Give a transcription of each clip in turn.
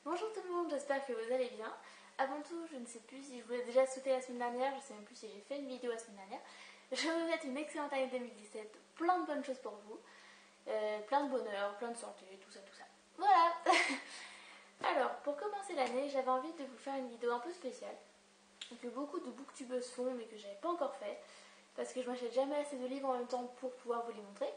Bonjour tout le monde, j'espère que vous allez bien. Avant tout, je ne sais plus si je vous l'ai déjà sauté la semaine dernière, je ne sais même plus si j'ai fait une vidéo la semaine dernière. Je vous souhaite une excellente année 2017, plein de bonnes choses pour vous, plein de bonheur, plein de santé, tout ça, tout ça. Voilà. Alors, pour commencer l'année, j'avais envie de vous faire une vidéo un peu spéciale, que beaucoup de booktubeuses font mais que j'avais pas encore fait, parce que je m'achète jamais assez de livres en même temps pour pouvoir vous les montrer.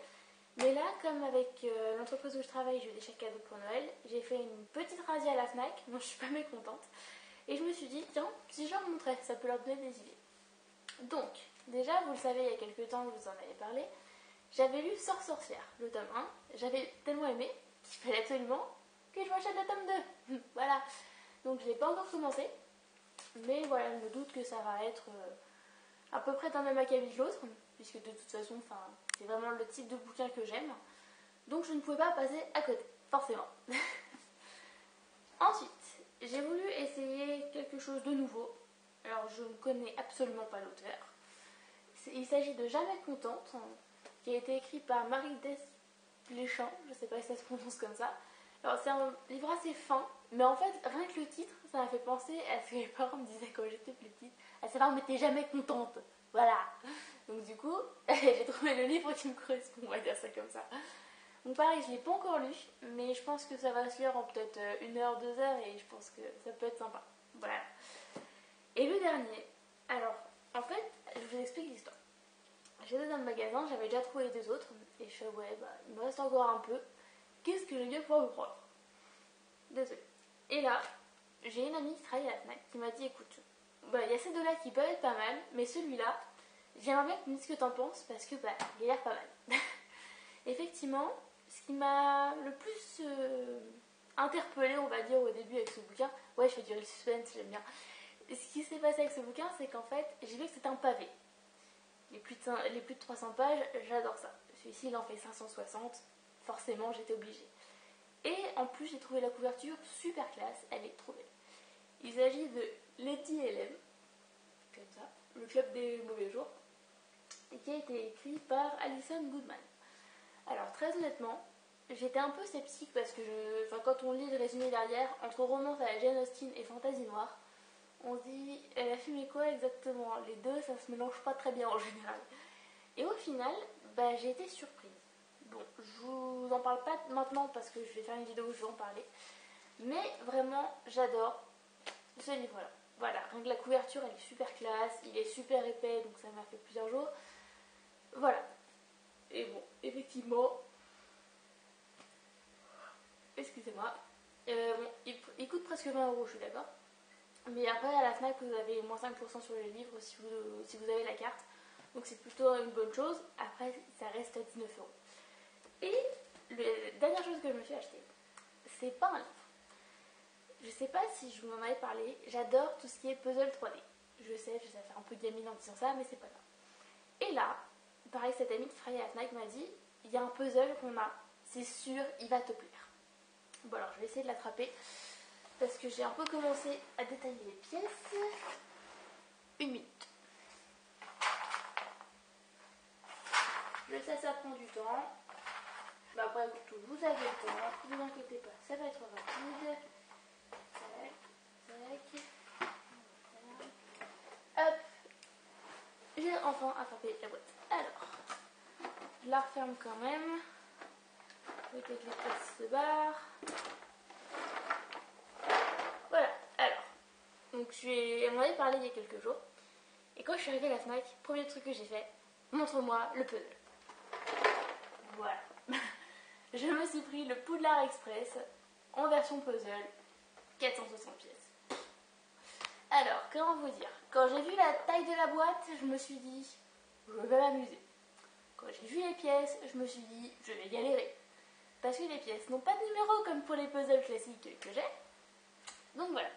Mais là, comme avec l'entreprise où je travaille, j'ai eu des chèques cadeaux pour Noël, j'ai fait une petite razzia à la FNAC, dont je suis pas mécontente. Et je me suis dit, tiens, si je leur montrais, ça peut leur donner des idées. Donc, déjà, vous le savez, il y a quelques temps, je vous en avais parlé, j'avais lu Sort Sorcière, le tome 1. J'avais tellement aimé qu'il fallait absolument que je m'achète le tome 2. Voilà. Donc, je l'ai pas encore commencé. Mais voilà, je me doute que ça va être à peu près dans le même acabit que l'autre, puisque de toute façon, c'est vraiment le type de bouquin que j'aime. Donc je ne pouvais pas passer à côté, forcément. Ensuite, j'ai voulu essayer quelque chose de nouveau. Alors je ne connais absolument pas l'auteur. Il s'agit de Jamais Contente, qui a été écrit par Marie Desplechin, je ne sais pas si ça se prononce comme ça. Alors c'est un livre assez fin, mais en fait, rien que le titre, ça m'a fait penser à ce que mes parents me disaient quand j'étais plus petite, à savoir mais t'es jamais contente. Voilà. Donc du coup, j'ai trouvé le livre qui me correspond, on va dire ça comme ça. Donc pareil, je ne l'ai pas encore lu, mais je pense que ça va se lire en peut-être 1 heure, 2 heures, et je pense que ça peut être sympa. Voilà. Et le dernier, alors, en fait, je vous explique l'histoire. J'étais dans le magasin, j'avais déjà trouvé les deux autres, et je fais, ouais, il me reste encore un peu. Qu'est-ce que je vais pouvoir vous prendre? Désolée. Et là, j'ai une amie qui travaille à la FNAC qui m'a dit, écoute, il y a ces deux-là qui peuvent être pas mal, mais celui-là, j'aimerais bien que tu me dises ce que t'en penses, parce que il a l'air pas mal. Effectivement, ce qui m'a le plus interpellée, on va dire, au début avec ce bouquin, ouais, je fais du suspense, j'aime bien. Ce qui s'est passé avec ce bouquin, c'est qu'en fait, j'ai vu que c'était un pavé. Les plus de 300 pages, j'adore ça. Celui-ci, il en fait 560, forcément, j'étais obligée. Et en plus, j'ai trouvé la couverture super classe, elle est trop belle. Il s'agit de Lady Hélène, comme ça, le club des mauvais jours, et qui a été écrit par Alison Goodman. Alors très honnêtement, j'étais un peu sceptique parce que quand on lit le résumé derrière, entre romance à la Jane Austen et fantasy noire, on se dit, elle a filmé quoi exactement? Les deux, ça se mélange pas très bien en général. Et au final, j'ai été surprise. Bon, je vous en parle pas maintenant parce que je vais faire une vidéo où je vais en parler. Mais vraiment, j'adore ce livre-là. Voilà, rien que la couverture, elle est super classe, il est super épais, donc ça m'a fait plusieurs jours. Voilà. Et bon, effectivement, excusez-moi, il coûte presque 20 euros, je suis d'accord. Mais après, à la FNAC, vous avez moins 5% sur les livres si vous avez la carte. Donc c'est plutôt une bonne chose. Après, ça reste à 19 euros. Et la dernière chose que je me suis achetée, c'est pas un livre. Je sais pas si je vous en avais parlé, j'adore tout ce qui est puzzle 3D. Je sais, ça fait un peu gamine en disant ça, mais c'est pas grave. Et là, pareil, cette amie qui travaille à la FNAC m'a dit, il y a un puzzle qu'on a, c'est sûr, il va te plaire. Bon alors, je vais essayer de l'attraper, parce que j'ai un peu commencé à détailler les pièces. 1 minute. Je sais, ça prend du temps. Mais après, vous avez le temps, ne vous inquiétez pas, ça va être rapide. Tac, tac. Hop, j'ai enfin attrapé la boîte. Alors, je la referme quand même. Peut-être les pièces se barrent. Voilà, alors. Donc, elle m'en avait parlé il y a quelques jours. Et quand je suis arrivée à la FNAC, premier truc que j'ai fait, montre-moi le puzzle. Voilà. Je me suis pris le Poudlard Express en version puzzle, 460 pièces. Alors, comment vous dire? Quand j'ai vu la taille de la boîte, je me suis dit, je vais m'amuser. Quand j'ai vu les pièces, je me suis dit, je vais galérer. Parce que les pièces n'ont pas de numéro comme pour les puzzles classiques que j'ai. Donc voilà.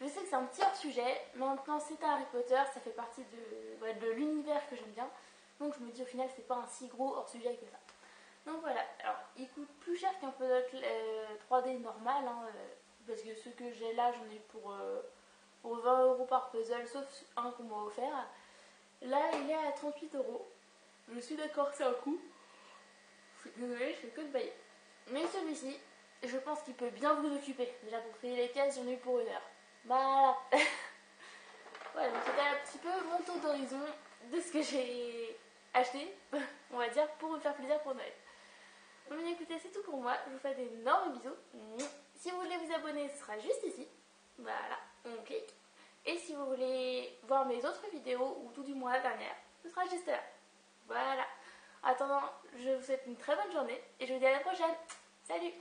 Je sais que c'est un petit hors-sujet, mais maintenant c'est un Harry Potter, ça fait partie de l'univers que j'aime bien. Donc je me dis au final, c'est pas un si gros hors-sujet que ça. Donc voilà, alors il coûte plus cher qu'un puzzle 3D normal, parce que ceux que j'ai là, j'en ai pour 20 euros par puzzle, sauf un qu'on m'a offert. Là, il est à 38 euros. Je suis d'accord, c'est un coup. Je suis désolée, je fais que de bailler. Mais celui-ci, je pense qu'il peut bien vous occuper. Déjà pour trier les pièces, j'en ai eu pour 1 heure. Voilà. Voilà, donc c'était un petit peu mon tour d'horizon de ce que j'ai acheté, on va dire, pour me faire plaisir pour Noël. Donc écoutez, c'est tout pour moi. Je vous fais d'énormes bisous. Si vous voulez vous abonner, ce sera juste ici. Voilà, on clique. Et si vous voulez voir mes autres vidéos, ou tout du moins la dernière, ce sera juste là. Voilà. En attendant, je vous souhaite une très bonne journée et je vous dis à la prochaine. Salut!